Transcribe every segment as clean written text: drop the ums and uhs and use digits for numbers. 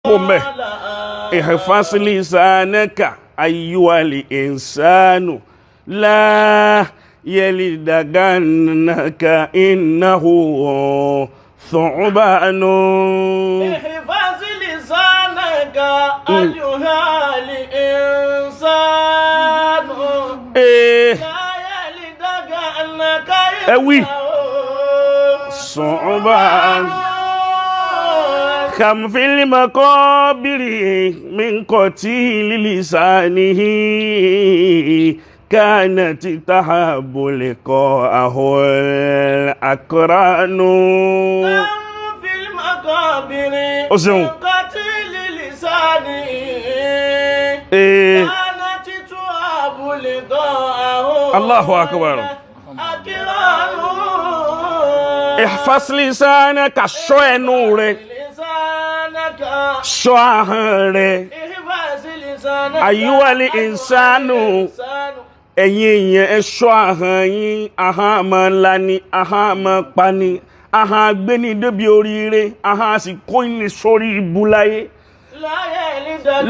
قم احفظ لسانك أيها الإنسان لا يلدغنك إنه ثعبان. احفظ لسانك أيها الإنسان لا يلدغنك إنه ثعبان. كم في المقابر من قتيل لسانه كانت تحب لقاءه الأقران. كم في المقابر من قتيل لسانه كانت تحب لقاءه الله أكبر. الأقران. احفظ لسانك شو نور شو هره أيها الإنسان ẹ̀yin èèyàn ẹ ṣọ́ ahọ́n yín. ahọ́n máa lani, ahọ́n máa pani, ahọ́n agbéni débi oríire, ahọ́n sì kó ní sórí ibu láyé.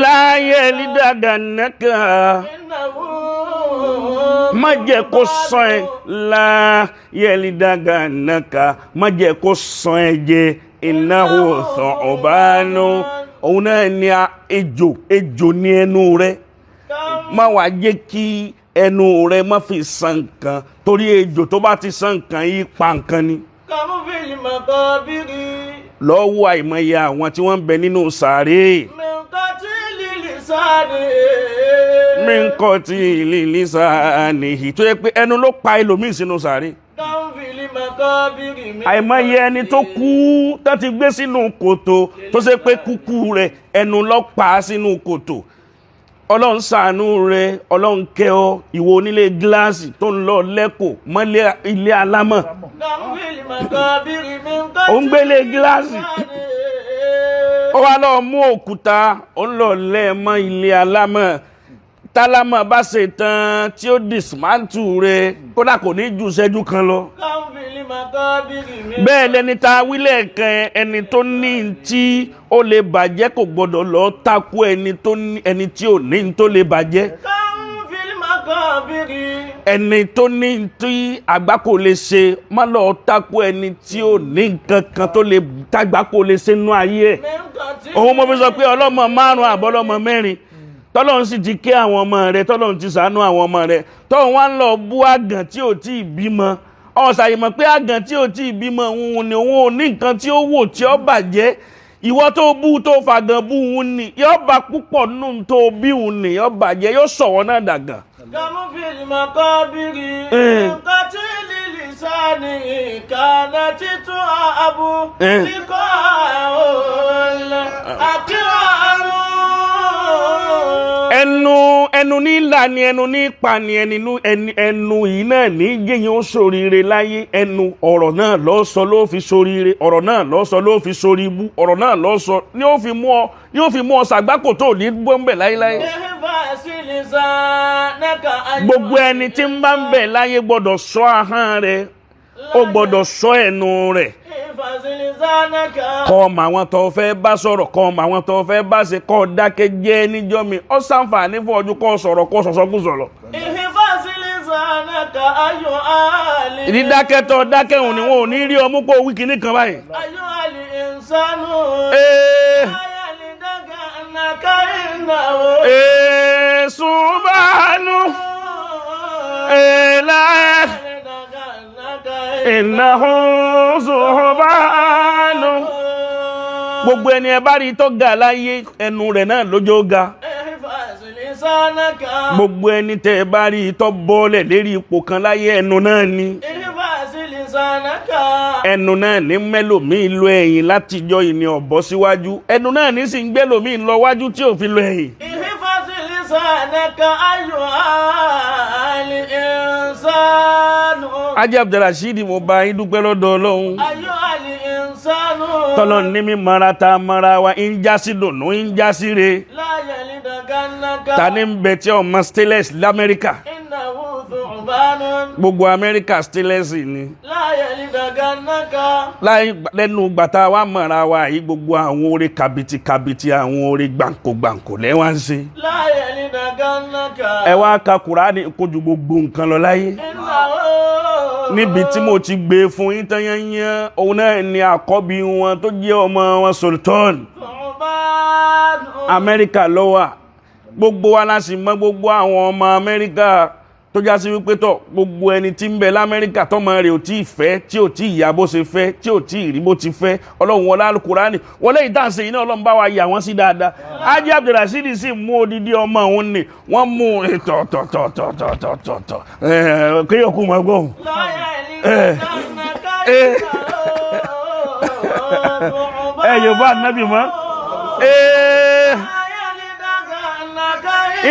láyé lídàgà nẹ́kà má jẹ́ kó sàn ẹ́. láyé lídàgà nẹ́kà má jẹ́ kó sàn ẹ́ jẹ. ìnáwó sàn ọ̀bánú òun náà ní ejò ní ẹnu rẹ̀. má wàá jẹ́ kí ẹnu rẹ̀ má fi san nǹkan, torí ejò tó bá ti san nǹkan yìí pa nǹkan ni. kàmú fìlì màkàbírì. lọ́wọ́ àìmọye àwọn tí wọ́n ń bẹ nínú sàárè. mi ń kọ́ tí lílì sáàní tó yẹ pé ẹnu ló pa ẹlòmíì sínú sàárè. kàmú fìlì màkàbírì. àìmọye ẹni tó kú tó ti gbé sínú kòtò tó ṣe pé kúkú rẹ̀ ẹnu ló pa sínú kòtò. ọlọ́run ṣàánú rẹ, ọlọ́run kẹ́ ọ, ìwọ onílé gíláàsì tó ń lọ lẹ́kọ̀ọ́ mọ́lé ilé alámọ̀. ó ń gbélé gíláàsì, ó wá lọ mú òkúta, ó ń lọ lẹ́ẹ̀mọ́ ilé alámọ̀. tálámọ̀ bá ṣe tán tí ó dìsmántù rẹ, kódà kò ní ju ìṣẹ́jú kan lọ. bẹ́ẹ̀ lẹni tá a wílẹ̀ kan ẹni tó ní tí ó lè bàjẹ́ kò gbọdọ̀ lọ takú ẹni tí ò ní tó lè bàjẹ́. ẹni tó ní tí àgbà kò lè ṣe má lọ takú ẹni tí ò ní nǹkan kan tó lè tàgbà kò lè ṣe nú ayé ẹ̀. òun mo fi sọ pé ọlọ́mọ 5 àbọ́lọ́mọ 4 tọ́lọ́run sì ti kẹ́ àwọn ọmọ rẹ̀, tọ́lọ́run ti ṣàánú àwọn ọmọ rẹ̀, tọ́run wá ń lọ bú àgàn tí ò tí ì bímọ. ọ̀sàyìmọ̀ pé àgàn tí ò tí ì bímọ òun ni òun ò ní nǹkan tí ó wò tí ó bàjẹ́. ìwọ tó bú tó fàgàn bú òun ni yóò bá púpọ̀ nù tó bí òun ni yóò bàjẹ́, yóò sọ̀wọ́ náà dàgàn. kàmú fìlì màkàbírì nǹkan tí lílì sáni ìkànnà títún àbú kíkọ́ àwọn àkíwá ẹnu ní ìlà ni, ẹnu ní ipa ni, ẹnu yìí náà ní jẹ́yìn ó ṣoríire láyé. ẹnu ọ̀rọ̀ náà ló sọ ló fi ṣoríire, ọ̀rọ̀ náà ló sọ ló fi ṣorí ibú, ọ̀rọ̀ náà ló sọ ni ó fi mú ọ ṣàgbákò tó ní gbọ́nbẹ̀ láyéláyé. gbogbo ẹni tí ń bá ń bẹ̀ láyé gbọ́dọ̀ ṣọ́ ahọ́n rẹ̀, ó gbọ́dọ̀ ṣọ́ ẹnu rẹ̀. kọ́ ọmọ àwọn tó fẹ́ bá sọ̀rọ̀, kọ́ ọmọ àwọn tó fẹ́ bá ṣe, kọ́ dákẹ́ jẹ́ níjọ́ mi. ó ṣàǹfààní fún ọdún kọ́ sọ̀rọ̀ kọ́ sọ̀sọ́kùsọ̀rọ̀. ìdídákẹ́ tó dákẹ́ òun ni wọn ò ní rí ọmú kó wíkì nìkan báyìí. Subhanu innahu subhanu. gbogbo ẹni ẹ bá rí tó ga láyé ẹnu rẹ̀ náà lójó ga. gbogbo ẹni tẹ́ ẹ bá rí tó bọ́ọ̀lẹ̀ lérí ipò kan láyé ẹnu náà ni. ẹnu náà ní mẹ́lòmíì lọ ẹ̀yìn látijọ́ ìní ọ̀bọ síwájú. ẹnu náà ní sì ń gbẹ́lòmíì lọ wájú tí ò fi lọ ẹ̀yìn. Ajé Abdulrasheed mo bá yín dúpẹ́ lọ́dọ̀ Ọlọ́run. tọ́lọ́run ní mi mara ta mara wa ń já sí dùnú ń já sí re. ta ní ń bẹ tí ọmọ stainless l'Amẹ́ríkà. gbogbo Amẹ́ríkà stainless ni láyé lídàgánnáka láì lẹ́nu gbàtà wa mọ̀ra wa yìí gbogbo àwọn oore kàbìtì àwọn oore gbàǹkó lẹ́wà ń ṣe láyé lídàgánnáka ẹ wá ka Kùránì kojú gbogbo nǹkan lọ láyé níbi tí mo ti gbé fún yín tán yányán òun náà ni àkọ́bí wọn tó jẹ́ ọmọ wọn Sultan Amẹ́ríkà ló wà gbogbo wa la sì mọ̀ gbogbo àwọn ọmọ Amẹ́ríkà tó já sí wípé tọ̀ gbogbo ẹni tí ń bẹ l'Amẹ́ríkà tọ́mọ rẹ̀ ò tí ì fẹ́ tí ò tí ì yà bó ṣe fẹ́ tí ò tí ì rí bó ti fẹ́ Ọlọ́run wọlé Al-Kùránì wọlé ìdáǹsẹ̀ yìí náà Ọlọ́run bá wa yà wọ́n sí dáadáa Haji Abdulrasheed sì mú odidi ọmọ òun ni wọ́n mú tọ̀tọ̀tọ̀tọ̀tọ̀tọ̀ kéèyàn kú mọ́ gbóhùn. Yorùbá nábì mọ́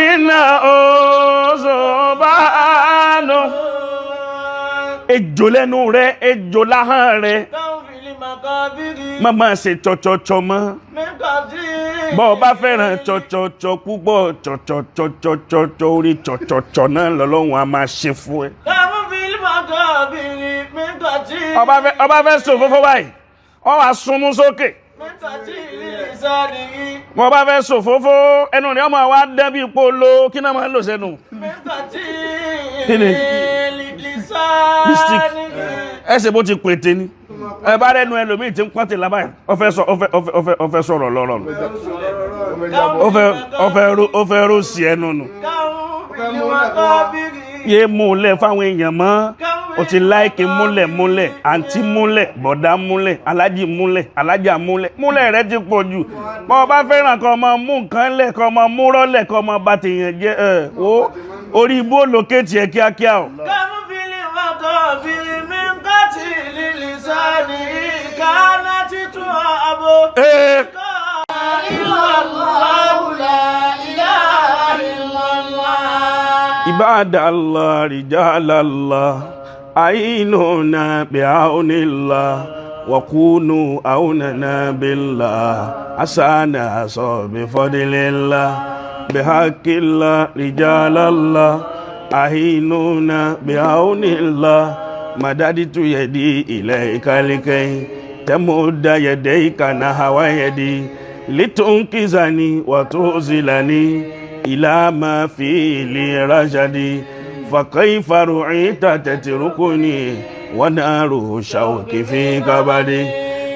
iná òṣùbánù ejò lẹ́nu rẹ̀ ejò láhàn rẹ̀ mama ṣe tọ̀tọ̀tọ̀ mọ́ bọ́ bá fẹ́ràn tọ̀tọ̀tọ̀ púpọ̀ tọ̀tọ̀tọ̀ orí tọ̀tọ̀tọ̀ náà lọ́lọ́run a máa ṣe fún ẹ. ọba fẹ́ sọ fọ́fọ́ báyìí ọ wà súnmú sókè mo bá fẹ́ sòfófó ẹnu rẹ̀ ọmọ wa dẹ́bí polo kí náà máa lò sẹ́nu kí ni lipstick ẹsẹ̀ bó ti pètè ni ẹ bá rẹ́nu ẹlòmíì tí ń pọ́ntì lábáyé ó fẹ́ sọ̀rọ̀ lọ́rọ̀ nù ó fẹ́ rò sí ẹnu nù yé múlẹ̀ fáwọn èèyàn mọ́ o ti láìkì múlẹ̀ àǹtí múlẹ̀ bọ̀dá múlẹ̀ alájì múlẹ̀ alájà múlẹ̀ rẹ ti pọ̀ jù bọ́ ọ bá fẹ́ràn kọ́ ọmọ mú nǹkan lẹ̀ kọ́ ọmọ mú rọ́lẹ̀ kọ́ ọmọ bá tèèyàn jẹ́ wo orí ibú olókèétì ẹ̀ kíákíá o. kámú fílì mọ́tò bíi mi ń kọ́tì lílì sáni kánà títún ààbò. Ibadallah rijalallah ainuna bi'aunillah wa kunu aunana billah asana so bi fadlillah bihaqqillah rijalallah ainuna bi'aunillah madaditu yadi ilayka likay tamudda yadayka nahwa yadi litunkizani wa tuzilani ila ma fi li rajadi fa kayfa ru'ita tatrukuni wa naru shawki fi kabadi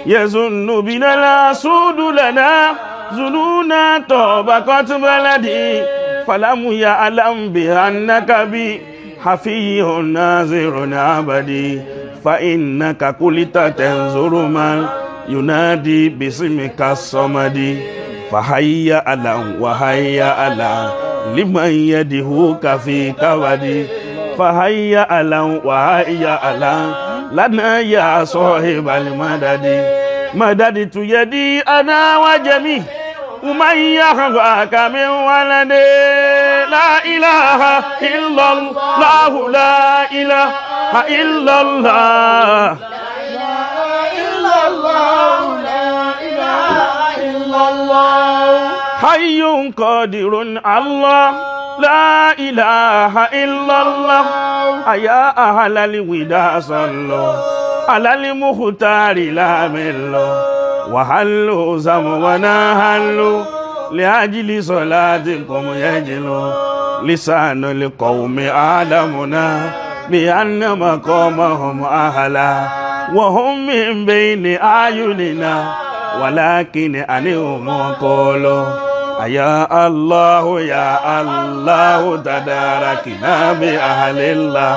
yazunnu bina la sudu lana zununa tabaqat baladi falam ya alam bi annaka bi hafiyun nazirun abadi fa innaka kulita tanzuru man yunadi bismika samadi fahayya alam wa hayya alam liman yadihuka fi kabadi fahayya alam wa hayya alam lana ya sahibal madadi madadi tu yadi ana wa jami umayya haka min walade la ilaha illallah la ilaha illallah hayyun qadirun Allah la ilaha illallah aya ahlal wida sallu alal muhtari la millu wa hallu zamwana hallu li ajli salatikum yajlu lisanul qaumi alamuna bi anna maqamahum ahla wa hum min bayni ayunina walakin anihum qulu ya Allah tadarakina bi ahlillah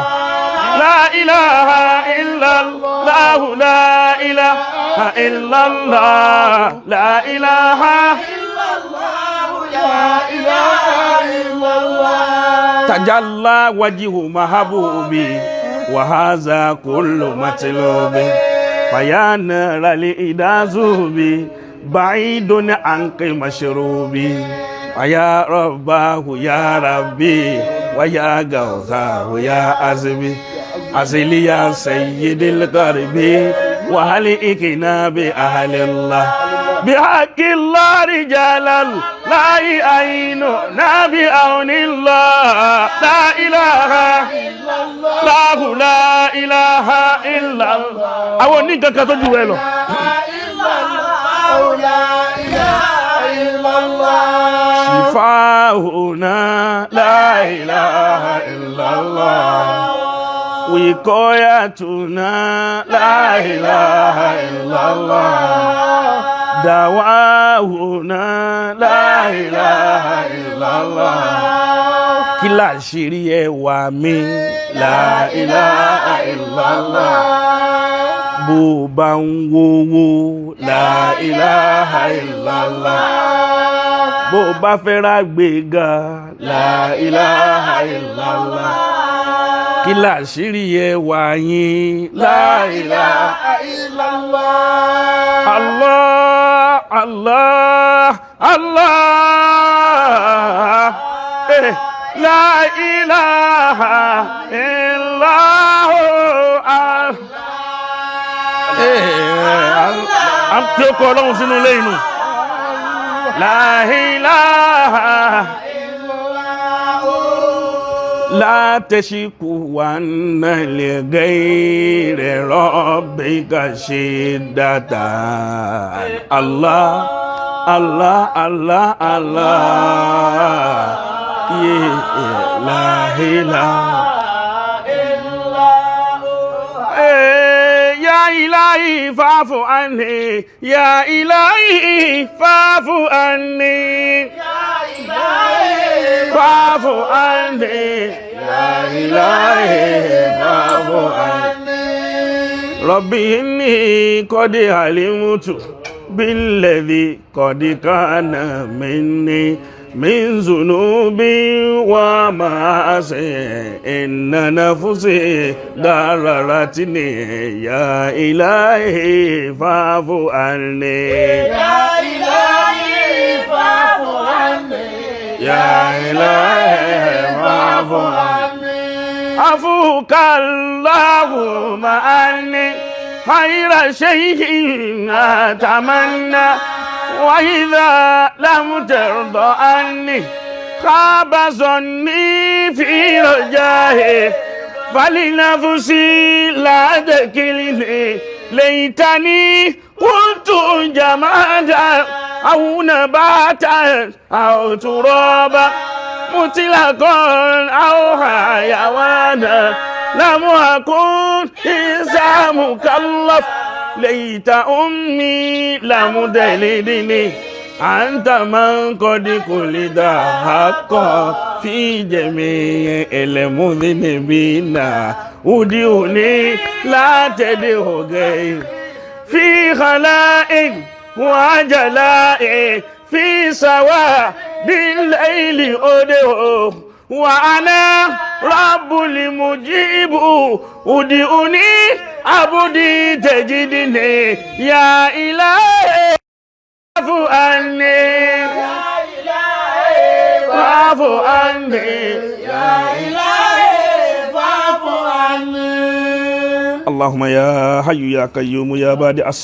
la ilaha illallah la ilaha illallah la ilaha illallah la ilaha illallah tajalla wajhu mahbubi wa hadha kullu matlubi fayana rali idazubi ba'idun anqi mashrubi ya rabbahu ya rabbi wa ya gawthahu ya azbi azli ya sayyidil qarbi wa hal ikna bi ahlillah بحق الله رجالا لا يعين نبي عون الله لا إله لا إله إلا الله àwọn oníkan kan tó jù ẹ lọ. شفاؤنا لا إله إلا الله وقايتنا لا إله إلا الله دواؤنا لا إله إلا الله kí láṣìírí ẹwà mi la ilaha illallah bó bá ń wówó la ilaha illallah bó bá fẹ́ ra gbéga la ilaha illallah kí láṣìírí ẹwà yín la ilaha illallah Allah Allah Allah la ilaha illallah am tí ó kọ ọlọ́run sínú ilé inú la ilaha la tashkuwanna li ghayri rabbika shiddatan Allah Allah Allah Allah la ilaha ya ilahi fa'fu anni ya ilahi fa'fu anni ya ilahi fa'fu anni ya ilahi fa'fu anni rabbi inni qad alimtu billadhi qad kana minni من ذنوب ومعاصي إن نفسي ضررتني يا إلهي فاعف عني يا إلهي فاعف عني يا إلهي فاعف عني عفوك اللهم عني خير شيء أتمنى وإذا لم ترضى عني خاب ظني في رجائي فلنفسي لا تكلني ليتني كنت جمادا أو نباتا أو ترابا مطلقا أو حيوانا لم أكن إنسان مكلف ليت أمي لم تلدني أنت من قد كلد حقا في جميع المذنبين وديوني لا تدعو غير في خلائق وجلائق في سواد الليل أدعو وأنا رب المجيب ادعوني عبدي تجدني يا إلهي فاعف عني يا إلهي فاعف عني يا إلهي فاعف عني اللهم يا حي يا قيوم يا بادئ السماء